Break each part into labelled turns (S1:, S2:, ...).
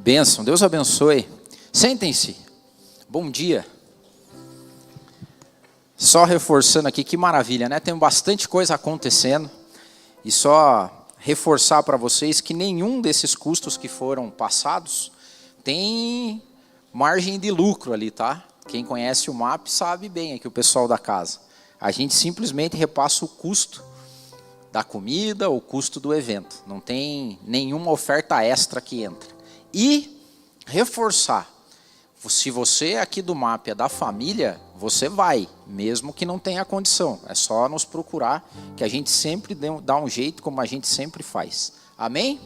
S1: Bênção, Deus abençoe. Sentem-se. Bom dia. Só reforçando aqui, que maravilha, né? Tem bastante coisa acontecendo. E só reforçar para vocês que nenhum desses custos que foram passados tem margem de lucro ali, tá? Quem conhece o MAP sabe bem aqui, o pessoal da casa. A gente simplesmente repassa o custo da comida, o custo do evento. Não tem nenhuma oferta extra que entra. E reforçar, se você aqui do MAP é da família, você vai, mesmo que não tenha condição. É só nos procurar, que a gente sempre dá um jeito, como a gente sempre faz. Amém?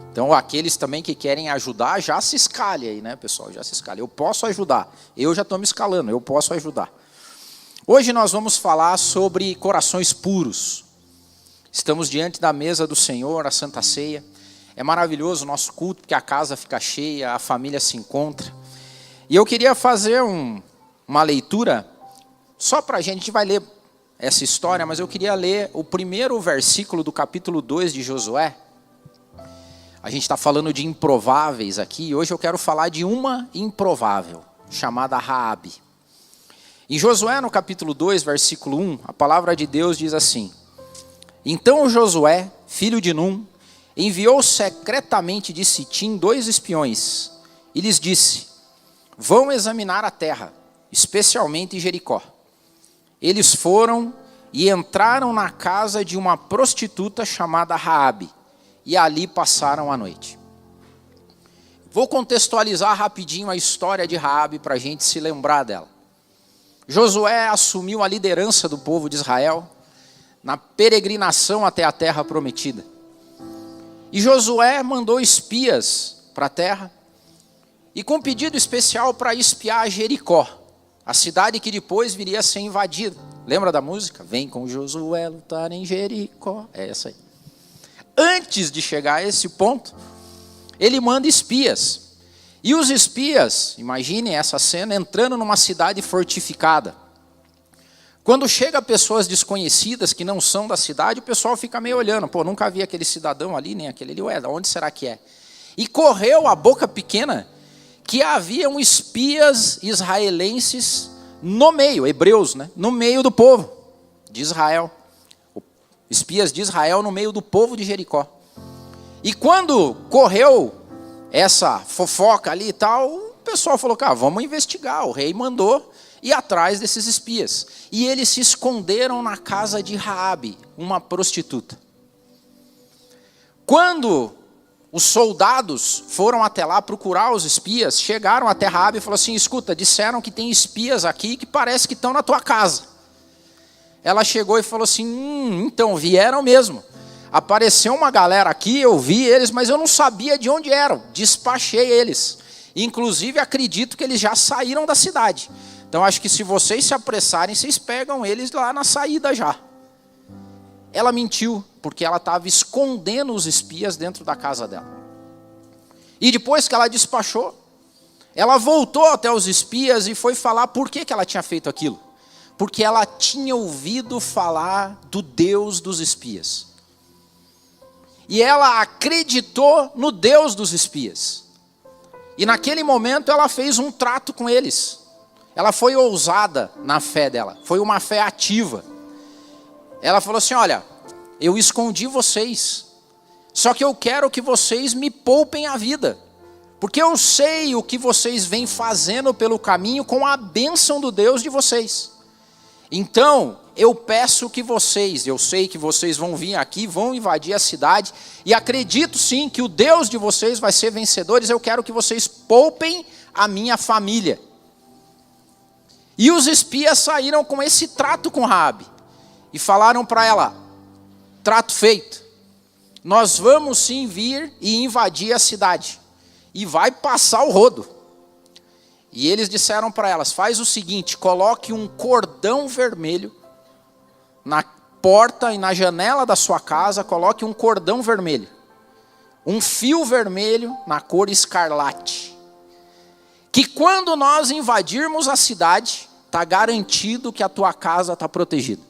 S1: Então, aqueles também que querem ajudar, já se escalhe aí, né, pessoal? Já se escalhe. Eu posso ajudar. Eu já estou me escalando, eu posso ajudar. Hoje nós vamos falar sobre corações puros. Estamos diante da mesa do Senhor, a Santa Ceia. É maravilhoso o nosso culto, porque a casa fica cheia, a família se encontra. E eu queria fazer uma leitura, só para a gente vai ler essa história, mas eu queria ler o primeiro versículo do capítulo 2 de Josué. A gente está falando de improváveis aqui, e hoje eu quero falar de uma improvável, chamada Raabe. Em Josué, no capítulo 2, versículo 1, a palavra de Deus diz assim: Então Josué, filho de Num, enviou secretamente de Sitim 2 espiões, e lhes disse: Vão examinar a terra, especialmente Jericó. Eles foram e entraram na casa de uma prostituta chamada Raabe, e ali passaram a noite. Vou contextualizar rapidinho a história de Raabe para a gente se lembrar dela. Josué assumiu a liderança do povo de Israel na peregrinação até a terra prometida. E Josué mandou espias para a terra, e com pedido especial para espiar Jericó, a cidade que depois viria a ser invadida. Lembra da música? Vem com Josué lutar em Jericó. É essa aí. Antes de chegar a esse ponto, ele manda espias. E os espias, imaginem essa cena, entrando numa cidade fortificada. Quando chega pessoas desconhecidas que não são da cidade, o pessoal fica meio olhando. Pô, nunca vi aquele cidadão ali, nem aquele ali. Ué, onde será que é? E correu a boca pequena que haviam espias israelenses no meio, hebreus, né? No meio do povo de Israel. Espias de Israel no meio do povo de Jericó. E quando correu essa fofoca ali e tal, o pessoal falou, cara, vamos investigar. O rei mandou ir atrás desses espias. E eles se esconderam na casa de Raabe, uma prostituta. Quando os soldados foram até lá procurar os espias, chegaram até Raabe e falaram assim, escuta, disseram que tem espias aqui que parece que estão na tua casa. Ela chegou e falou assim, então, vieram mesmo. Apareceu uma galera aqui, eu vi eles, mas eu não sabia de onde eram. Despachei eles. Inclusive, acredito que eles já saíram da cidade. Então, acho que se vocês se apressarem, vocês pegam eles lá na saída já. Ela mentiu, porque ela estava escondendo os espias dentro da casa dela. E depois que ela despachou, ela voltou até os espias e foi falar por que ela tinha feito aquilo. Porque ela tinha ouvido falar do Deus dos espias. E ela acreditou no Deus dos espias. E naquele momento ela fez um trato com eles. Ela foi ousada na fé dela, foi uma fé ativa. Ela falou assim, olha, eu escondi vocês, só que eu quero que vocês me poupem a vida. Porque eu sei o que vocês vêm fazendo pelo caminho com a bênção do Deus de vocês. Então, eu peço que vocês, eu sei que vocês vão vir aqui, vão invadir a cidade, e acredito sim que o Deus de vocês vai ser vencedores, eu quero que vocês poupem a minha família. E os espias saíram com esse trato com Raabe, e falaram para ela, trato feito, nós vamos sim vir e invadir a cidade, e vai passar o rodo. E eles disseram para elas, faz o seguinte, coloque um cordão vermelho na porta e na janela da sua casa, coloque um cordão vermelho. Um fio vermelho na cor escarlate. Que quando nós invadirmos a cidade, está garantido que a tua casa está protegida.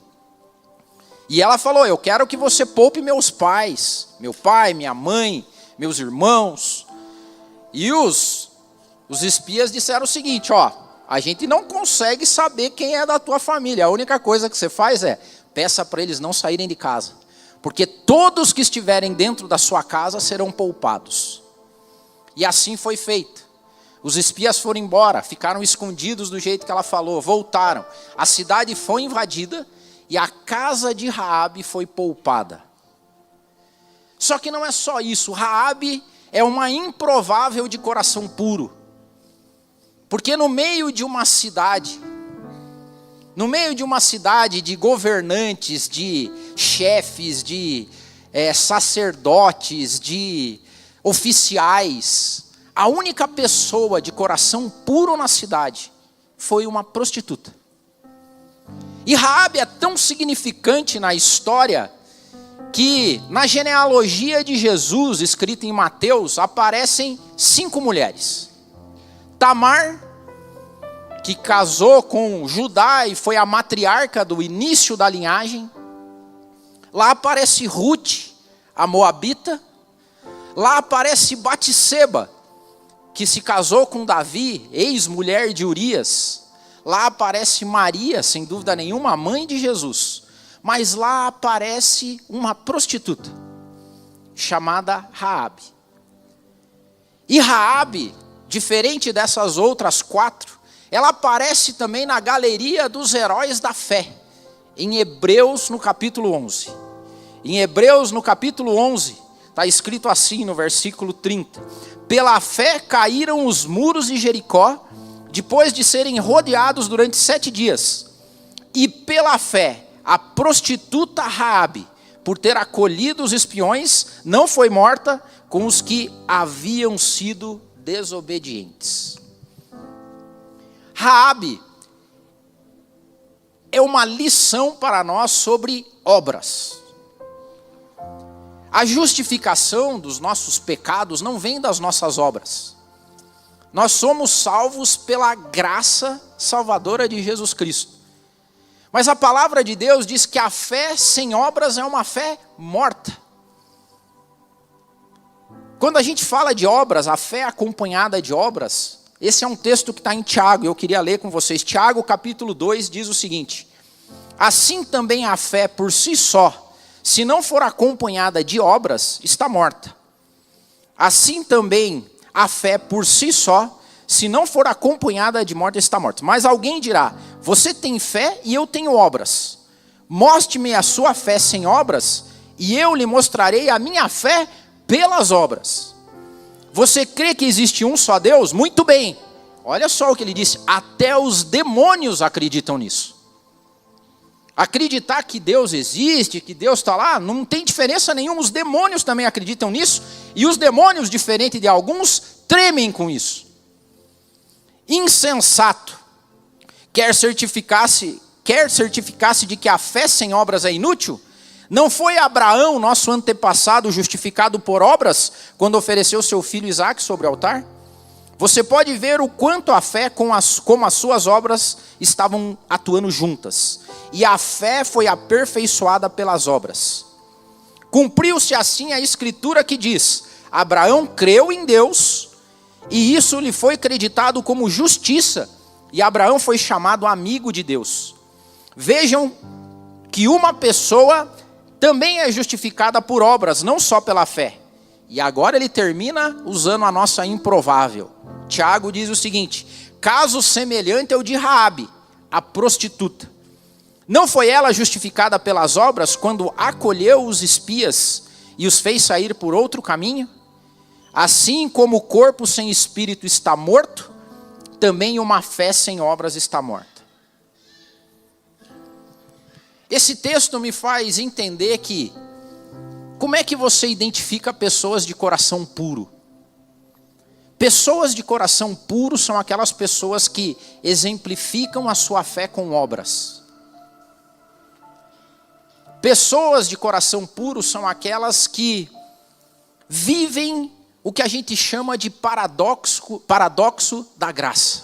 S1: E ela falou, eu quero que você poupe meus pais, meu pai, minha mãe, meus irmãos. E os espias disseram o seguinte, ó, a gente não consegue saber quem é da tua família. A única coisa que você faz é, peça para eles não saírem de casa. Porque todos que estiverem dentro da sua casa serão poupados. E assim foi feito. Os espias foram embora, ficaram escondidos do jeito que ela falou, voltaram. A cidade foi invadida e a casa de Raabe foi poupada. Só que não é só isso, Raabe é uma improvável de coração puro. Porque no meio de uma cidade de governantes, de chefes, de sacerdotes, de oficiais, a única pessoa de coração puro na cidade foi uma prostituta. E Raabe é tão significante na história que na genealogia de Jesus, escrita em Mateus, aparecem 5 mulheres. Tamar, que casou com Judá e foi a matriarca do início da linhagem. Lá aparece Ruth, a moabita. Lá aparece Batseba, que se casou com Davi, ex-mulher de Urias. Lá aparece Maria, sem dúvida nenhuma, a mãe de Jesus. Mas lá aparece uma prostituta, chamada Raabe. E Raabe, diferente dessas outras 4, ela aparece também na galeria dos heróis da fé, em Hebreus no capítulo 11. Em Hebreus no capítulo 11, está escrito assim no versículo 30. Pela fé caíram os muros de Jericó, depois de serem rodeados durante 7 dias. E pela fé, a prostituta Raabe, por ter acolhido os espiões, não foi morta com os que haviam sido desobedientes. Raabe é uma lição para nós sobre obras. A justificação dos nossos pecados não vem das nossas obras. Nós somos salvos pela graça salvadora de Jesus Cristo. Mas a palavra de Deus diz que a fé sem obras é uma fé morta. Quando a gente fala de obras, a fé acompanhada de obras, esse é um texto que está em Tiago, eu queria ler com vocês. Tiago capítulo 2 diz o seguinte: assim também a fé por si só, se não for acompanhada de obras, está morta. Assim também a fé por si só, se não for acompanhada de morte, está morta. Mas alguém dirá, você tem fé e eu tenho obras. Mostre-me a sua fé sem obras, e eu lhe mostrarei a minha fé pelas obras. Você crê que existe um só Deus? Muito bem. Olha só o que ele disse, até os demônios acreditam nisso. Acreditar que Deus existe, que Deus está lá, não tem diferença nenhuma. Os demônios também acreditam nisso. E os demônios, diferente de alguns, tremem com isso. Insensato. Quer certificar-se de que a fé sem obras é inútil? Não foi Abraão, nosso antepassado, justificado por obras, quando ofereceu seu filho Isaque sobre o altar? Você pode ver o quanto a fé como as suas obras estavam atuando juntas. E a fé foi aperfeiçoada pelas obras. Cumpriu-se assim a escritura que diz, Abraão creu em Deus, e isso lhe foi creditado como justiça, e Abraão foi chamado amigo de Deus. Vejam que uma pessoa também é justificada por obras, não só pela fé. E agora ele termina usando a nossa improvável. Tiago diz o seguinte, caso semelhante ao de Raabe, a prostituta. Não foi ela justificada pelas obras quando acolheu os espias e os fez sair por outro caminho? Assim como o corpo sem espírito está morto, também uma fé sem obras está morta. Esse texto me faz entender que, como é que você identifica pessoas de coração puro? Pessoas de coração puro são aquelas pessoas que exemplificam a sua fé com obras. Pessoas de coração puro são aquelas que vivem o que a gente chama de paradoxo da graça.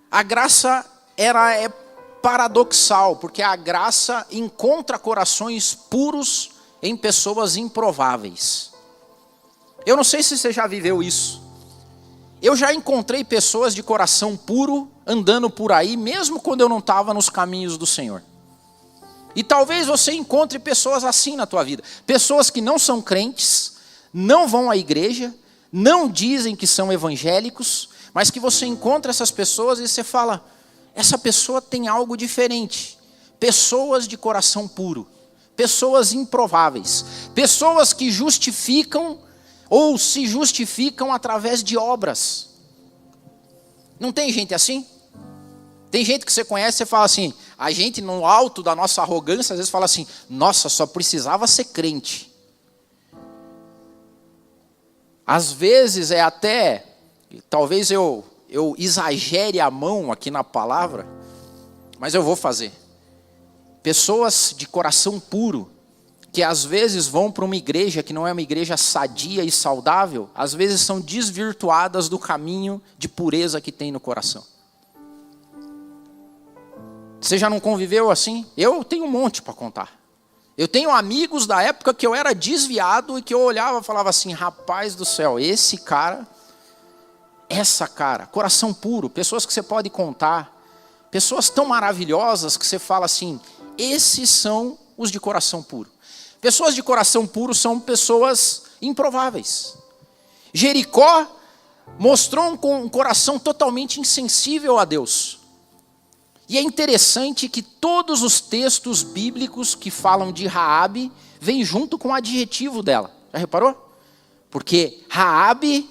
S1: A graça é paradoxal, porque a graça encontra corações puros em pessoas improváveis. Eu não sei se você já viveu isso. Eu já encontrei pessoas de coração puro andando por aí, mesmo quando eu não estava nos caminhos do Senhor. E talvez você encontre pessoas assim na tua vida. Pessoas que não são crentes, não vão à igreja, não dizem que são evangélicos, mas que você encontra essas pessoas e você fala, essa pessoa tem algo diferente. Pessoas de coração puro, pessoas improváveis, pessoas que justificam ou se justificam através de obras. Não tem gente assim? Tem gente que você conhece e você fala assim, a gente no alto da nossa arrogância às vezes fala assim, nossa, só precisava ser crente. Às vezes é até, talvez eu exagere a mão aqui na palavra, mas eu vou fazer. Pessoas de coração puro, que às vezes vão para uma igreja que não é uma igreja sadia e saudável, às vezes são desvirtuadas do caminho de pureza que tem no coração. Você já não conviveu assim? Eu tenho um monte para contar. Eu tenho amigos da época que eu era desviado e que eu olhava e falava assim, rapaz do céu, esse cara, essa cara, coração puro, pessoas que você pode contar, pessoas tão maravilhosas que você fala assim, esses são os de coração puro. Pessoas de coração puro são pessoas improváveis. Jericó mostrou um coração totalmente insensível a Deus. E é interessante que todos os textos bíblicos que falam de Raabe vêm junto com o adjetivo dela. Já reparou? Porque Raabe,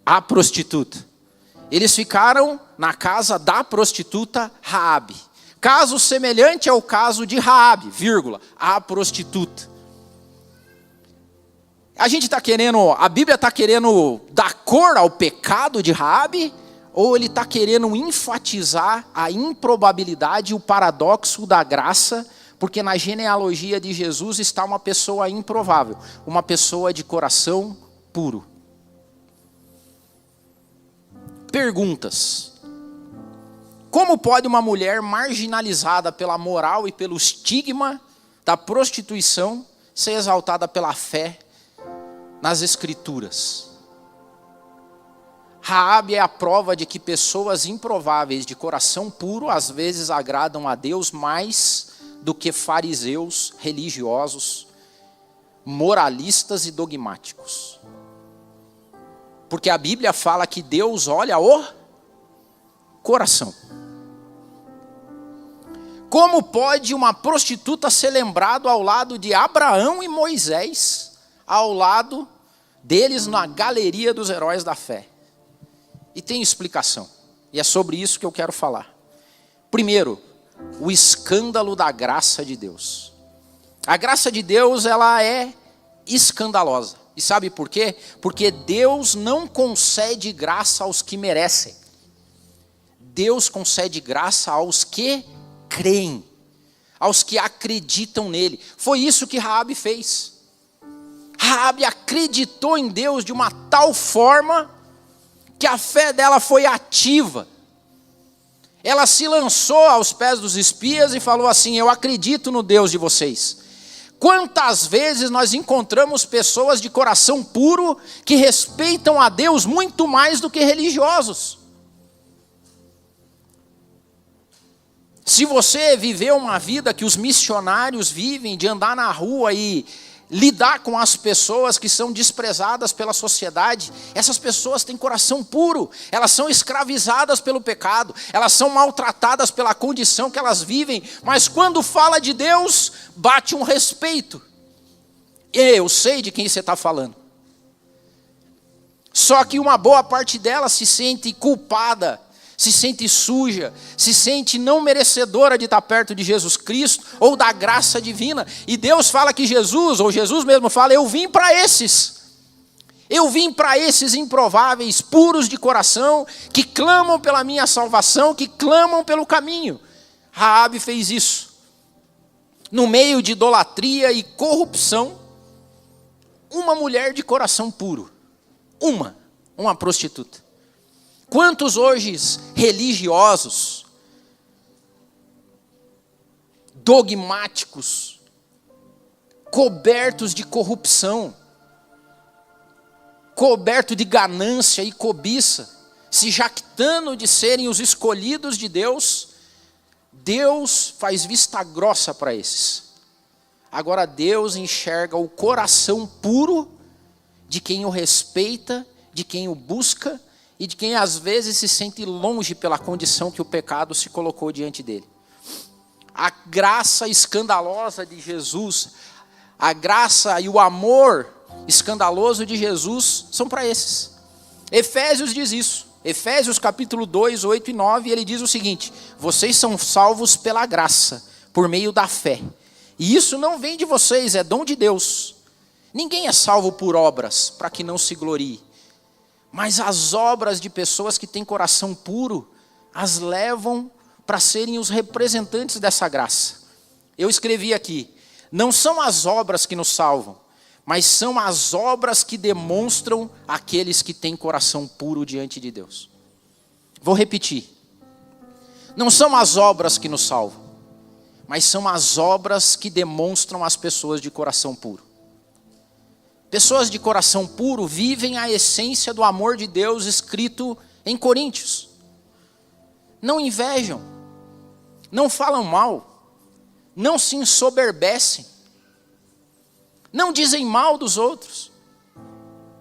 S1: a prostituta. Eles ficaram na casa da prostituta Raabe. Caso semelhante ao caso de Raabe, vírgula, a prostituta. A Bíblia está querendo dar cor ao pecado de Raabe? Ou ele está querendo enfatizar a improbabilidade e o paradoxo da graça, porque na genealogia de Jesus está uma pessoa improvável, uma pessoa de coração puro. Perguntas. Como pode uma mulher marginalizada pela moral e pelo estigma da prostituição ser exaltada pela fé nas Escrituras? Raabe é a prova de que pessoas improváveis de coração puro às vezes agradam a Deus mais do que fariseus religiosos, moralistas e dogmáticos. Porque a Bíblia fala que Deus olha o coração. Como pode uma prostituta ser lembrada ao lado de Abraão e Moisés, ao lado deles na galeria dos heróis da fé? E tem explicação. E é sobre isso que eu quero falar. Primeiro, o escândalo da graça de Deus. A graça de Deus, ela é escandalosa. E sabe por quê? Porque Deus não concede graça aos que merecem. Deus concede graça aos que creem, aos que acreditam nele. Foi isso que Raabe fez. Raabe acreditou em Deus de uma tal forma que a fé dela foi ativa. Ela se lançou aos pés dos espias e falou assim, eu acredito no Deus de vocês. Quantas vezes nós encontramos pessoas de coração puro que respeitam a Deus muito mais do que religiosos? Se você viveu uma vida que os missionários vivem, de andar na rua e lidar com as pessoas que são desprezadas pela sociedade, essas pessoas têm coração puro, elas são escravizadas pelo pecado, elas são maltratadas pela condição que elas vivem, mas quando fala de Deus, bate um respeito. Eu sei de quem você está falando. Só que uma boa parte dela se sente culpada, se sente suja, se sente não merecedora de estar perto de Jesus Cristo ou da graça divina. E Deus fala que Jesus, ou Jesus mesmo fala, eu vim para esses. Eu vim para esses improváveis, puros de coração, que clamam pela minha salvação, que clamam pelo caminho. Raabe fez isso. No meio de idolatria e corrupção, uma mulher de coração puro. Uma prostituta. Quantos hoje religiosos, dogmáticos, cobertos de corrupção, coberto de ganância e cobiça, se jactando de serem os escolhidos de Deus, Deus faz vista grossa para esses. Agora Deus enxerga o coração puro de quem o respeita, de quem o busca e de quem às vezes se sente longe pela condição que o pecado se colocou diante dele. A graça escandalosa de Jesus, a graça e o amor escandaloso de Jesus são para esses. Efésios diz isso. Efésios capítulo 2, 8 e 9, ele diz o seguinte: vocês são salvos pela graça, por meio da fé. E isso não vem de vocês, é dom de Deus. Ninguém é salvo por obras, para que não se glorie. Mas as obras de pessoas que têm coração puro, as levam para serem os representantes dessa graça. Eu escrevi aqui, não são as obras que nos salvam, mas são as obras que demonstram aqueles que têm coração puro diante de Deus. Vou repetir. Não são as obras que nos salvam, mas são as obras que demonstram as pessoas de coração puro. Pessoas de coração puro vivem a essência do amor de Deus escrito em Coríntios. Não invejam, não falam mal, não se ensoberbecem, não dizem mal dos outros.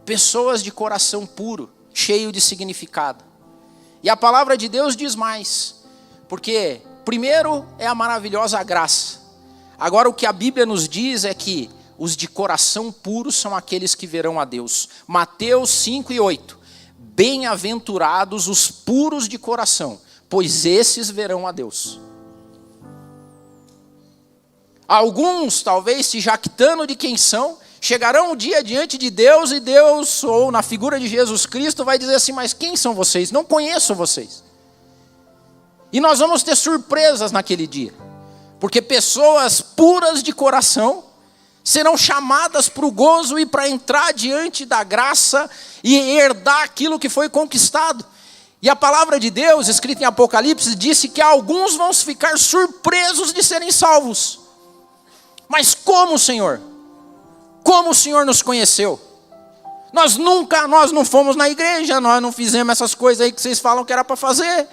S1: Pessoas de coração puro, cheio de significado. E a palavra de Deus diz mais. Porque primeiro é a maravilhosa graça. Agora o que a Bíblia nos diz é que os de coração puro são aqueles que verão a Deus. Mateus 5 e 8. Bem-aventurados os puros de coração, pois esses verão a Deus. Alguns, talvez se jactando de quem são, chegarão um dia diante de Deus e Deus, ou na figura de Jesus Cristo, vai dizer assim: mas quem são vocês? Não conheço vocês. E nós vamos ter surpresas naquele dia, porque pessoas puras de coração serão chamadas para o gozo e para entrar diante da graça e herdar aquilo que foi conquistado. E a palavra de Deus, escrita em Apocalipse, disse que alguns vão ficar surpresos de serem salvos. Mas como, Senhor? Como o Senhor nos conheceu? Nós não fomos na igreja, nós não fizemos essas coisas aí que vocês falam que era para fazer.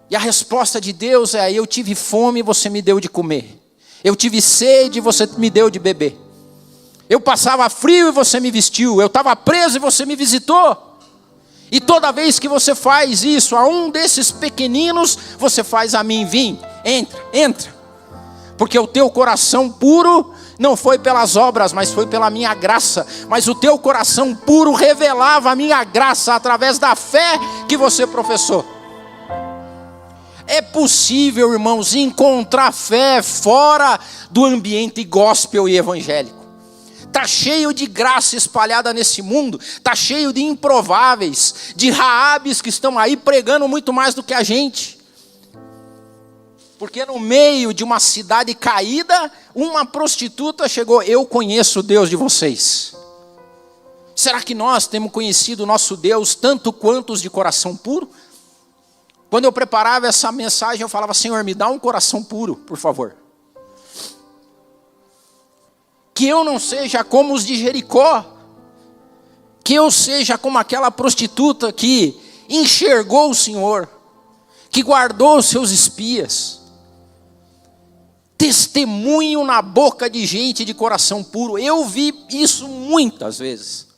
S1: E a resposta de Deus é: eu tive fome e você me deu de comer. Eu tive sede e você me deu de beber. Eu passava frio e você me vestiu. Eu estava preso e você me visitou. E toda vez que você faz isso a um desses pequeninos, você faz a mim. Vim, entra. Porque o teu coração puro não foi pelas obras, mas foi pela minha graça. Mas o teu coração puro revelava a minha graça através da fé que você professou. É possível, irmãos, encontrar fé fora do ambiente gospel e evangélico. Está cheio de graça espalhada nesse mundo. Está cheio de improváveis, de Raabes que estão aí pregando muito mais do que a gente. Porque no meio de uma cidade caída, uma prostituta chegou: eu conheço o Deus de vocês. Será que nós temos conhecido o nosso Deus tanto quanto os de coração puro? Quando eu preparava essa mensagem, eu falava: Senhor, me dá um coração puro, por favor. Que eu não seja como os de Jericó. Que eu seja como aquela prostituta que enxergou o Senhor, que guardou os seus espias. Testemunho na boca de gente de coração puro. Eu vi isso muitas vezes.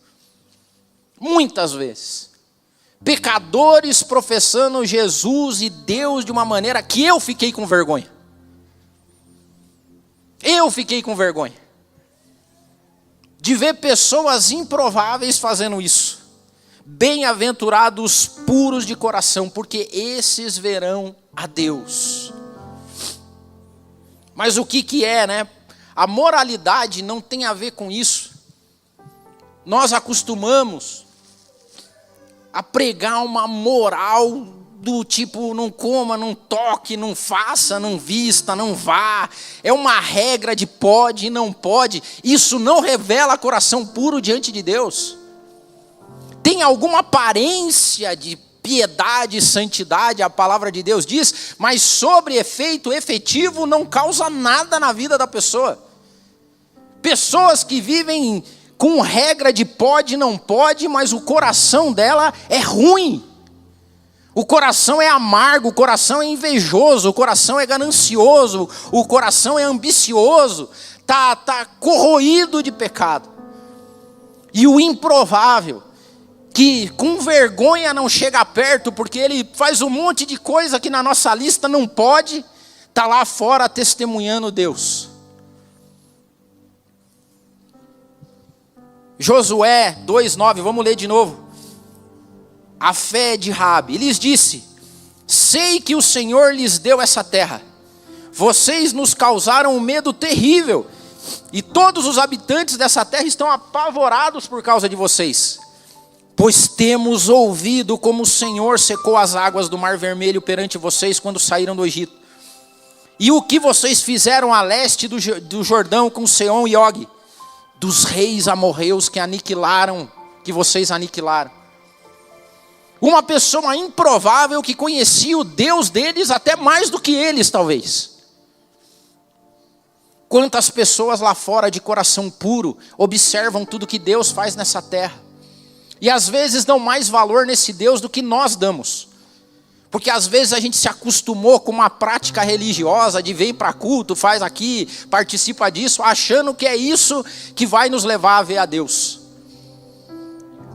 S1: Muitas vezes. Pecadores professando Jesus e Deus de uma maneira que eu fiquei com vergonha. Eu fiquei com vergonha de ver pessoas improváveis fazendo isso. Bem-aventurados puros de coração, porque esses verão a Deus. Mas o que é, né? A moralidade não tem a ver com isso. Nós acostumamos a pregar uma moral do tipo: não coma, não toque, não faça, não vista, não vá. É uma regra de pode e não pode. Isso não revela coração puro diante de Deus. Tem alguma aparência de piedade e santidade, a palavra de Deus diz, mas sobre efeito efetivo não causa nada na vida da pessoa. Pessoas que vivem com regra de pode, não pode, mas o coração dela é ruim. O coração é amargo, o coração é invejoso, o coração é ganancioso, o coração é ambicioso, tá corroído de pecado. E o improvável, que com vergonha não chega perto, porque ele faz um monte de coisa que na nossa lista não pode, está lá fora testemunhando Deus. Josué 2,9, vamos ler de novo. A fé de Raabe. Ele lhes disse: sei que o Senhor lhes deu essa terra. Vocês nos causaram um medo terrível, e todos os habitantes dessa terra estão apavorados por causa de vocês. Pois temos ouvido como o Senhor secou as águas do Mar Vermelho perante vocês quando saíram do Egito. E o que vocês fizeram a leste do Jordão com Seom e Og, dos reis amorreus que vocês aniquilaram. Uma pessoa improvável que conhecia o Deus deles até mais do que eles, talvez. Quantas pessoas lá fora de coração puro observam tudo que Deus faz nessa terra. E às vezes dão mais valor nesse Deus do que nós damos. Porque às vezes a gente se acostumou com uma prática religiosa de vir para culto, faz aqui, participa disso, achando que é isso que vai nos levar a ver a Deus.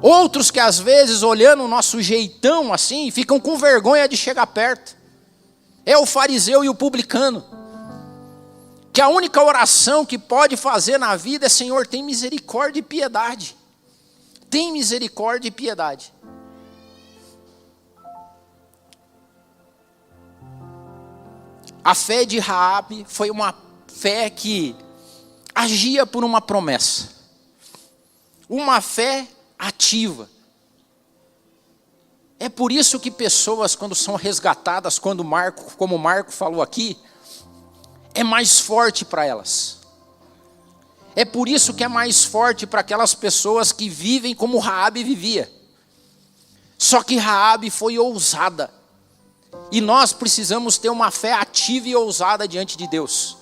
S1: Outros que às vezes, olhando o nosso jeitão assim, ficam com vergonha de chegar perto. É o fariseu e o publicano. Que a única oração que pode fazer na vida é: Senhor, tem misericórdia e piedade. Tem misericórdia e piedade. A fé de Raabe foi uma fé que agia por uma promessa. Uma fé ativa. É por isso que pessoas, quando são resgatadas, como o Marco falou aqui, é mais forte para elas. É por isso que é mais forte para aquelas pessoas que vivem como Raabe vivia. Só que Raabe foi ousada. E nós precisamos ter uma fé ativa e ousada diante de Deus.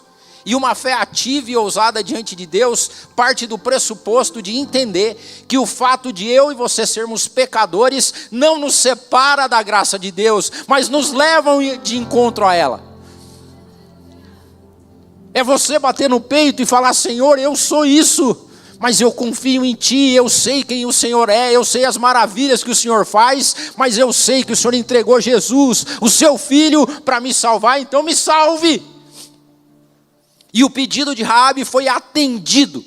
S1: E uma fé ativa e ousada diante de Deus parte do pressuposto de entender que o fato de eu e você sermos pecadores não nos separa da graça de Deus, mas nos levam de encontro a ela. É você bater no peito e falar: Senhor, eu sou isso, mas eu confio em Ti, eu sei quem o Senhor é, eu sei as maravilhas que o Senhor faz, mas eu sei que o Senhor entregou Jesus, o Seu Filho, para me salvar, então me salve. E o pedido de Raabe foi atendido,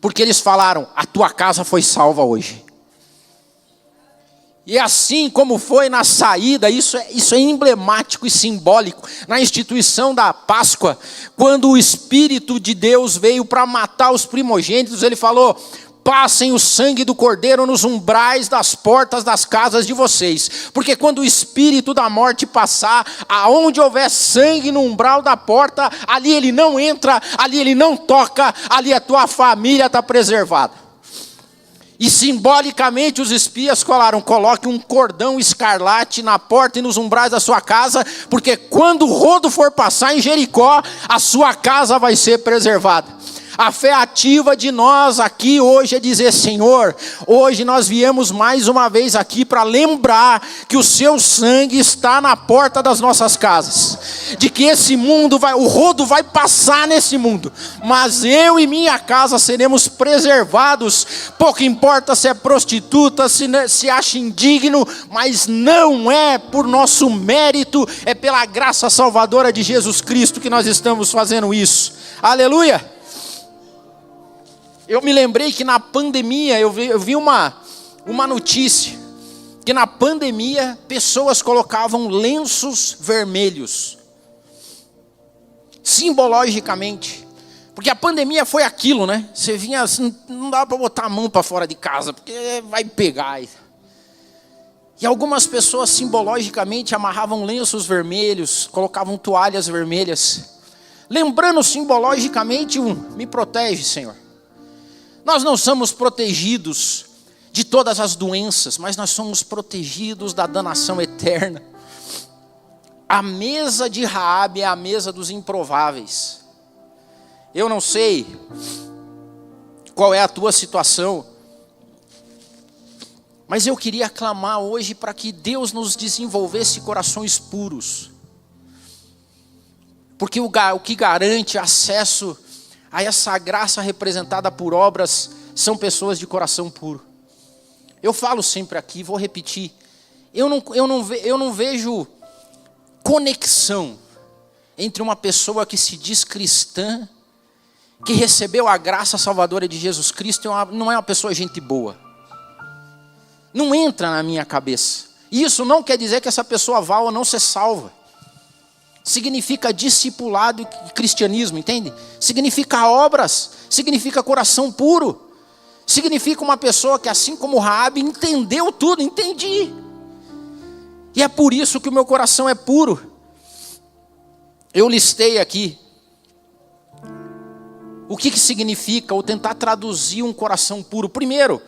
S1: porque eles falaram: a tua casa foi salva hoje. E assim como foi na saída, isso é emblemático e simbólico. Na instituição da Páscoa, quando o Espírito de Deus veio para matar os primogênitos, ele falou: passem o sangue do cordeiro nos umbrais das portas das casas de vocês. Porque quando o espírito da morte passar, aonde houver sangue no umbral da porta, ali ele não entra, ali ele não toca, ali a tua família está preservada. E simbolicamente os espias falaram: coloque um cordão escarlate na porta e nos umbrais da sua casa, porque quando o rodo for passar em Jericó, a sua casa vai ser preservada. A fé ativa de nós aqui hoje é dizer: Senhor, hoje nós viemos mais uma vez aqui para lembrar que o Seu sangue está na porta das nossas casas. De que esse mundo o rodo vai passar nesse mundo, mas eu e minha casa seremos preservados. Pouco importa se é prostituta, se acha indigno, mas não é por nosso mérito, é pela graça salvadora de Jesus Cristo que nós estamos fazendo isso. Aleluia! Eu me lembrei que na pandemia, eu vi uma notícia, que na pandemia pessoas colocavam lenços vermelhos, simbologicamente, porque a pandemia foi aquilo, né? Você vinha assim, não dava para botar a mão para fora de casa, porque vai pegar. E algumas pessoas simbologicamente amarravam lenços vermelhos, colocavam toalhas vermelhas, lembrando simbologicamente me protege, Senhor. Nós não somos protegidos de todas as doenças, mas nós somos protegidos da danação eterna. A mesa de Raabe é a mesa dos improváveis. Eu não sei qual é a tua situação. Mas eu queria clamar hoje para que Deus nos desenvolvesse corações puros. Porque o que garante acesso a essa graça representada por obras são pessoas de coração puro. Eu falo sempre aqui, vou repetir. Eu não vejo conexão entre uma pessoa que se diz cristã, que recebeu a graça salvadora de Jesus Cristo, não é uma pessoa gente boa. Não entra na minha cabeça. E isso não quer dizer que essa pessoa vá ou não ser salva. Significa discipulado e cristianismo, entende? Significa obras, significa coração puro. Significa uma pessoa que, assim como Raabe, entendeu tudo, entendi. E é por isso que o meu coração é puro. Eu listei aqui o que significa, ou tentar traduzir um coração puro. Primeiro,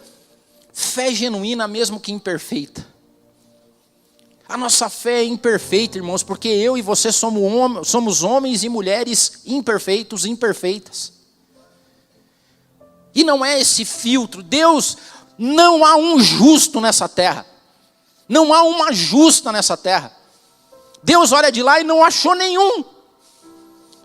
S1: fé genuína mesmo que imperfeita. A nossa fé é imperfeita, irmãos, porque eu e você somos homens e mulheres imperfeitos, imperfeitas. E não é esse filtro. Deus, não há um justo nessa terra. Não há uma justa nessa terra. Deus olha de lá e não achou nenhum.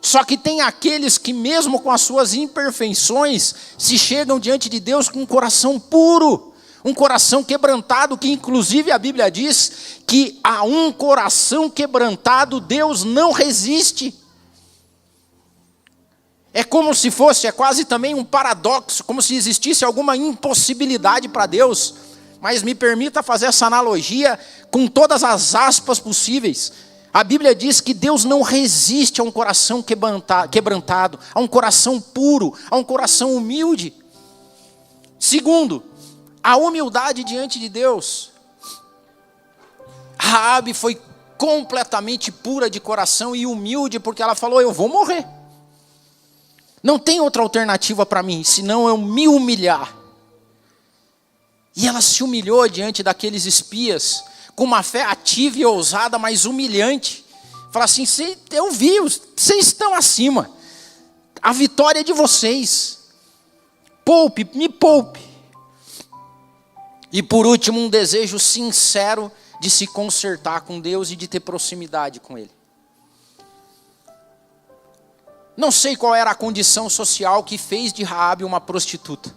S1: Só que tem aqueles que mesmo com as suas imperfeições, se chegam diante de Deus com um coração puro. Um coração quebrantado, que inclusive a Bíblia diz que a um coração quebrantado Deus não resiste. É como se fosse, é quase também um paradoxo, como se existisse alguma impossibilidade para Deus. Mas me permita fazer essa analogia com todas as aspas possíveis. A Bíblia diz que Deus não resiste a um coração quebrantado, a um coração puro, a um coração humilde. Segundo, a humildade diante de Deus. Raabe foi completamente pura de coração e humilde, porque ela falou: eu vou morrer. Não tem outra alternativa para mim, senão eu me humilhar. E ela se humilhou diante daqueles espias, com uma fé ativa e ousada, mas humilhante. Fala assim: eu vi, vocês estão acima. A vitória é de vocês. Me poupe. E por último, um desejo sincero de se consertar com Deus e de ter proximidade com Ele. Não sei qual era a condição social que fez de Raabe uma prostituta.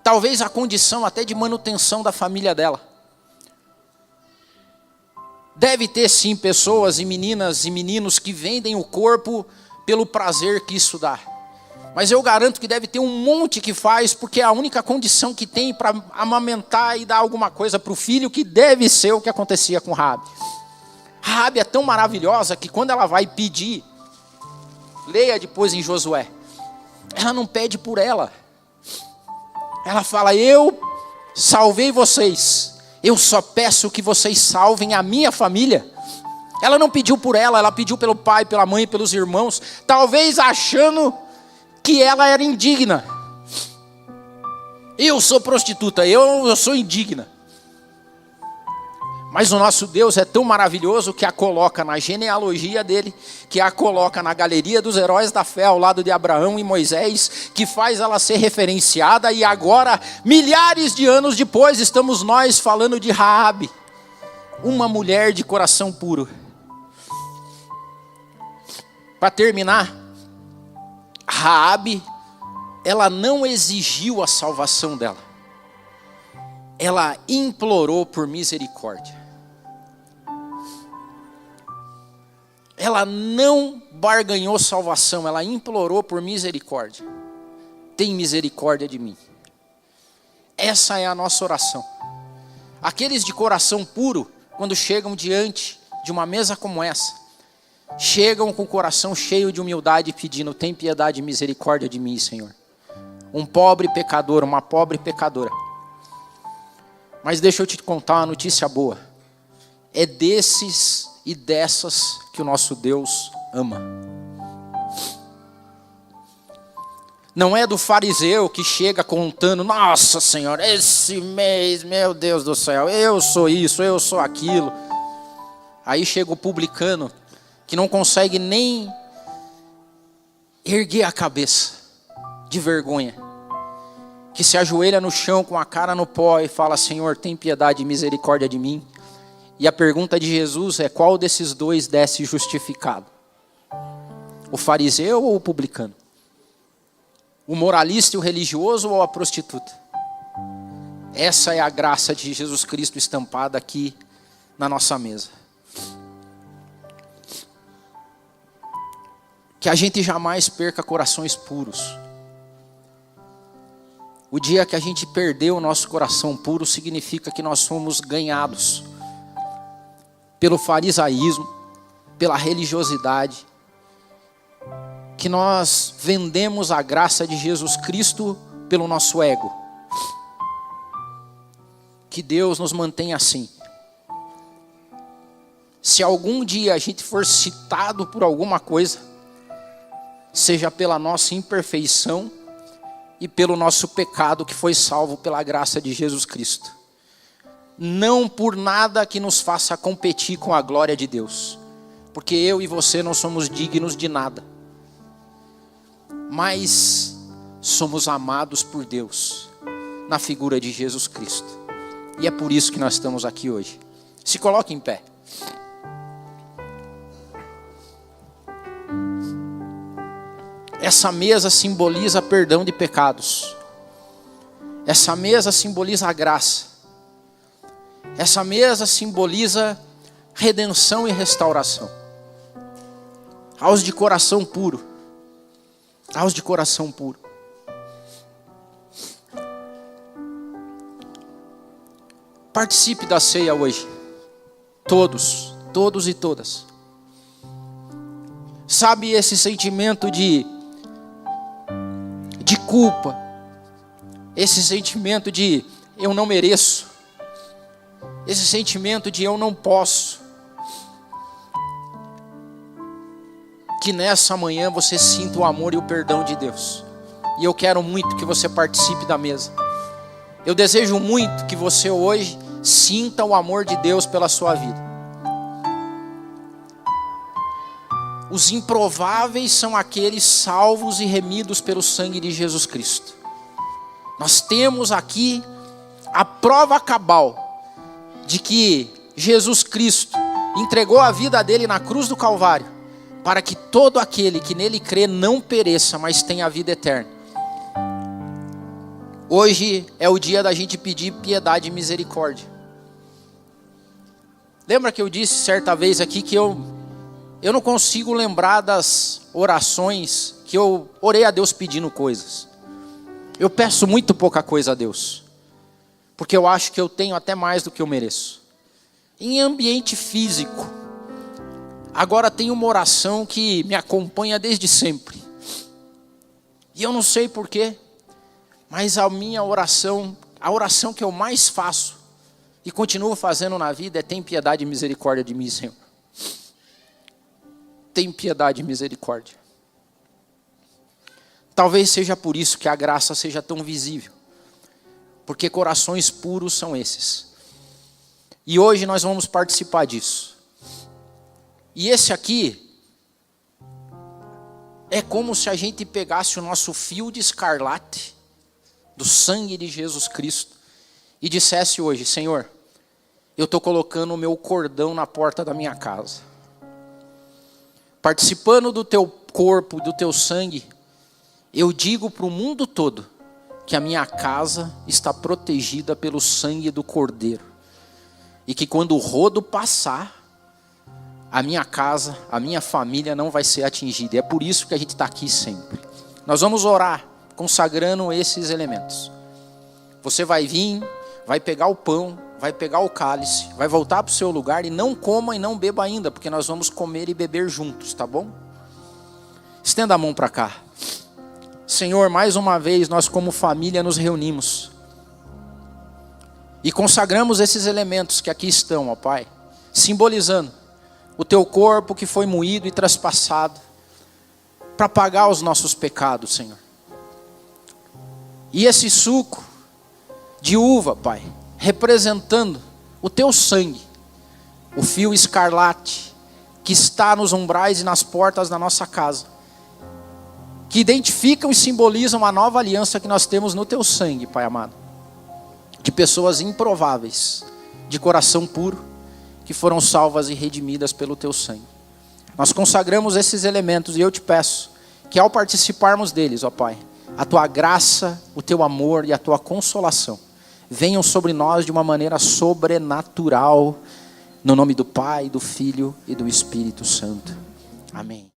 S1: Talvez a condição até de manutenção da família dela. Deve ter sim pessoas e meninas e meninos que vendem o corpo pelo prazer que isso dá. Mas eu garanto que deve ter um monte que faz, porque é a única condição que tem para amamentar e dar alguma coisa para o filho, que deve ser o que acontecia com Raabe. Raabe é tão maravilhosa que quando ela vai pedir, leia depois em Josué, ela não pede por ela. Ela fala: eu salvei vocês, eu só peço que vocês salvem a minha família. Ela não pediu por ela pediu pelo pai, pela mãe, pelos irmãos, talvez achando que ela era indigna. Eu sou prostituta, eu sou indigna. Mas o nosso Deus é tão maravilhoso que a coloca na genealogia dele, que a coloca na galeria dos heróis da fé ao lado de Abraão e Moisés, que faz ela ser referenciada. E agora, milhares de anos depois, estamos nós falando de Raabe, uma mulher de coração puro. Para terminar, Raabe, ela não exigiu a salvação dela. Ela implorou por misericórdia. Ela não barganhou salvação, ela implorou por misericórdia. Tem misericórdia de mim. Essa é a nossa oração. Aqueles de coração puro, quando chegam diante de uma mesa como essa, chegam com o coração cheio de humildade, pedindo: tem piedade e misericórdia de mim, Senhor. Um pobre pecador, uma pobre pecadora. Mas deixa eu te contar uma notícia boa. É desses e dessas que o nosso Deus ama. Não é do fariseu que chega contando: nossa Senhora, esse mês, meu Deus do céu, eu sou isso, eu sou aquilo. Aí chega o publicano, que não consegue nem erguer a cabeça de vergonha. que se ajoelha no chão com a cara no pó e fala: Senhor, tem piedade e misericórdia de mim. E a pergunta de Jesus é: qual desses dois desce justificado? O fariseu ou o publicano? O moralista e o religioso ou a prostituta? Essa é a graça de Jesus Cristo estampada aqui na nossa mesa. Que a gente jamais perca corações puros. O dia que a gente perdeu o nosso coração puro, significa que nós somos ganhados pelo farisaísmo, pela religiosidade, que nós vendemos a graça de Jesus Cristo pelo nosso ego. Que Deus nos mantenha assim. Se algum dia a gente for citado por alguma coisa, seja pela nossa imperfeição e pelo nosso pecado que foi salvo pela graça de Jesus Cristo. Não por nada que nos faça competir com a glória de Deus, porque eu e você não somos dignos de nada, mas somos amados por Deus na figura de Jesus Cristo, e é por isso que nós estamos aqui hoje. Se coloque em pé. Essa mesa simboliza perdão de pecados. Essa mesa simboliza a graça. Essa mesa simboliza redenção e restauração. Aos de coração puro. Aos de coração puro. Participe da ceia hoje. Todos e todas. Sabe esse sentimento de culpa, esse sentimento de eu não mereço, esse sentimento de eu não posso, que nessa manhã você sinta o amor e o perdão de Deus. E eu quero muito que você participe da mesa. Eu desejo muito que você hoje sinta o amor de Deus pela sua vida. Os improváveis são aqueles salvos e remidos pelo sangue de Jesus Cristo. Nós temos aqui a prova cabal de que Jesus Cristo entregou a vida dele na cruz do Calvário, para que todo aquele que nele crê não pereça, mas tenha a vida eterna. Hoje é o dia da gente pedir piedade e misericórdia. Lembra que eu disse certa vez aqui que eu não consigo lembrar das orações que eu orei a Deus pedindo coisas. Eu peço muito pouca coisa a Deus, porque eu acho que eu tenho até mais do que eu mereço. Em ambiente físico, agora tem uma oração que me acompanha desde sempre. E eu não sei porquê, mas a minha oração, a oração que eu mais faço e continuo fazendo na vida é: tem piedade e misericórdia de mim, Senhor. Tem piedade e misericórdia. Talvez seja por isso que a graça seja tão visível, porque corações puros são esses. E hoje nós vamos participar disso. E esse aqui é como se a gente pegasse o nosso fio de escarlate do sangue de Jesus Cristo e dissesse hoje: Senhor, eu estou colocando o meu cordão na porta da minha casa. Participando do teu corpo, do teu sangue, eu digo para o mundo todo que a minha casa está protegida pelo sangue do Cordeiro. E que quando o rodo passar, a minha casa, a minha família não vai ser atingida. E é por isso que a gente está aqui sempre. Nós vamos orar consagrando esses elementos. Você vai vir, vai pegar o pão, vai pegar o cálice, vai voltar para o seu lugar e não coma e não beba ainda, porque nós vamos comer e beber juntos, tá bom? Estenda a mão para cá. Senhor, mais uma vez nós como família nos reunimos e consagramos esses elementos que aqui estão, ó Pai, simbolizando o teu corpo que foi moído e traspassado para pagar os nossos pecados, Senhor. E esse suco de uva, Pai, representando o teu sangue, o fio escarlate que está nos umbrais e nas portas da nossa casa. que identificam e simbolizam a nova aliança que nós temos no teu sangue, Pai amado. De pessoas improváveis, de coração puro, que foram salvas e redimidas pelo teu sangue. Nós consagramos esses elementos e eu te peço que ao participarmos deles, ó Pai, a tua graça, o teu amor e a tua consolação venham sobre nós de uma maneira sobrenatural, no nome do Pai, do Filho e do Espírito Santo. Amém.